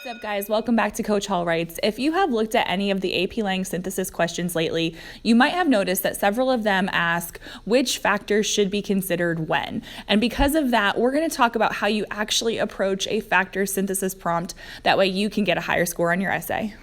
What's up, guys? Welcome back to Coach Hall Writes. If you have looked at any of the AP Lang synthesis questions lately, you might have noticed that several of them ask which factors should be considered when. And because of that, we're going to talk about how you actually approach a factor synthesis prompt. That way you can get a higher score on your essay.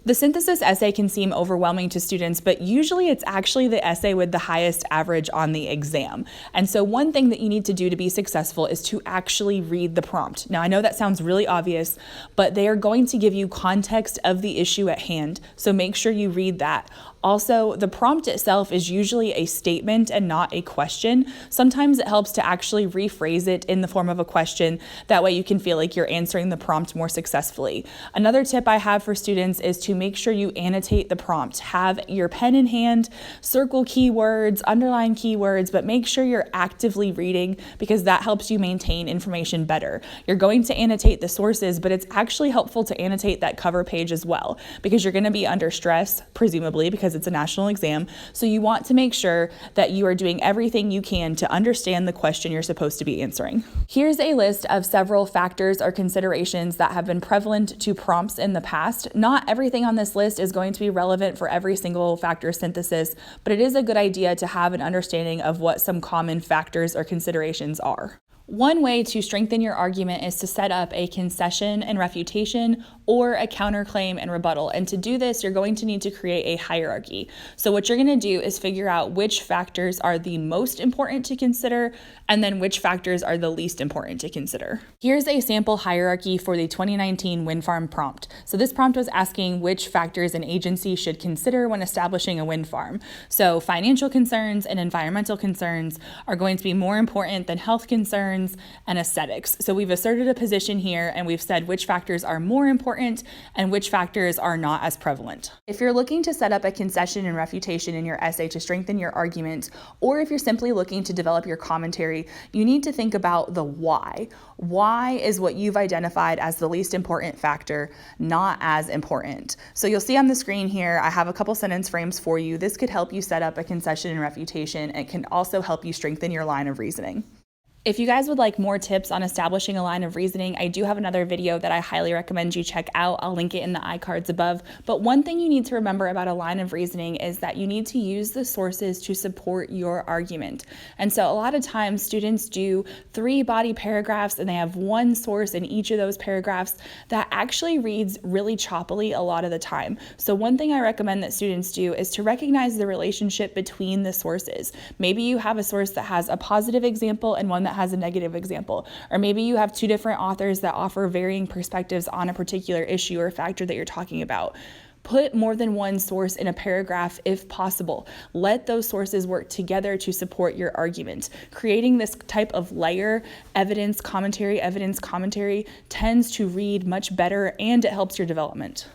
The synthesis essay can seem overwhelming to students, but usually it's actually the essay with the highest average on the exam. And so one thing that you need to do to be successful is to actually read the prompt. Now, I know that sounds really obvious, but they are going to give you context of the issue at hand, so make sure you read that. Also, the prompt itself is usually a statement and not a question. Sometimes it helps to actually rephrase it in the form of a question. That way you can feel like you're answering the prompt more successfully. Another tip I have for students is to make sure you annotate the prompt. Have your pen in hand, circle keywords, underline keywords, but make sure you're actively reading because that helps you maintain information better. You're going to annotate the sources, but it's actually helpful to annotate that cover page as well because you're going to be under stress, presumably, because it's a national exam. So you want to make sure that you are doing everything you can to understand the question you're supposed to be answering. Here's a list of several factors or considerations that have been prevalent to prompts in the past. Not everything on this list is going to be relevant for every single factor synthesis, but it is a good idea to have an understanding of what some common factors or considerations are. One way to strengthen your argument is to set up a concession and refutation or a counterclaim and rebuttal. And to do this, you're going to need to create a hierarchy. So what you're going to do is figure out which factors are the most important to consider and then which factors are the least important to consider. Here's a sample hierarchy for the 2019 wind farm prompt. So this prompt was asking which factors an agency should consider when establishing a wind farm. So financial concerns and environmental concerns are going to be more important than health concerns and aesthetics. So we've asserted a position here and we've said which factors are more important and which factors are not as prevalent. If you're looking to set up a concession and refutation in your essay to strengthen your argument, or if you're simply looking to develop your commentary, you need to think about the why. Why is what you've identified as the least important factor not as important? So you'll see on the screen here, I have a couple sentence frames for you. This could help you set up a concession and refutation. It can also help you strengthen your line of reasoning. If you guys would like more tips on establishing a line of reasoning, I do have another video that I highly recommend you check out. I'll link it in the iCards above. But one thing you need to remember about a line of reasoning is that you need to use the sources to support your argument. And so a lot of times students do 3 body paragraphs and they have one source in each of those paragraphs that actually reads really choppily a lot of the time. So one thing I recommend that students do is to recognize the relationship between the sources. Maybe you have a source that has a positive example and one that has a negative example, or maybe you have 2 different authors that offer varying perspectives on a particular issue or factor that you're talking about. Put more than one source in a paragraph if possible. Let those sources work together to support your argument. Creating this type of layer, evidence, commentary, tends to read much better and it helps your development.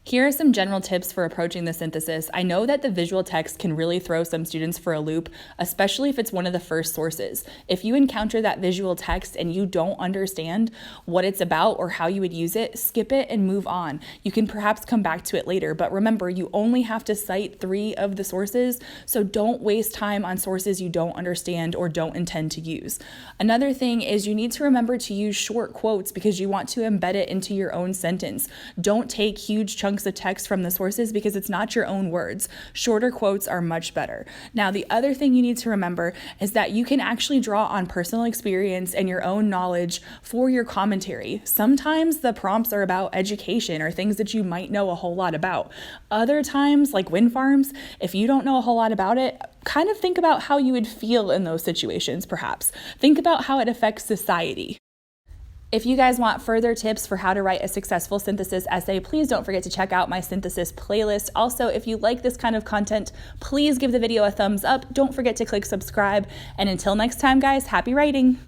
Here are some general tips for approaching the synthesis. I know that the visual text can really throw some students for a loop, especially if it's one of the first sources. If you encounter that visual text and you don't understand what it's about or how you would use it, skip it and move on. You can perhaps come back to it later, but remember, you only have to cite 3 of the sources, so don't waste time on sources you don't understand or don't intend to use. Another thing is you need to remember to use short quotes because you want to embed it into your own sentence. Don't take huge chunks of text from the sources because it's not your own words. Shorter quotes are much better. Now, the other thing you need to remember is that you can actually draw on personal experience and your own knowledge for your commentary. Sometimes the prompts are about education or things that you might know a whole lot about. Other times, like wind farms, if you don't know a whole lot about it, kind of think about how you would feel in those situations, perhaps. Think about how it affects society. If you guys want further tips for how to write a successful synthesis essay, please don't forget to check out my synthesis playlist. Also, if you like this kind of content, please give the video a thumbs up. Don't forget to click subscribe. And until next time, guys, happy writing.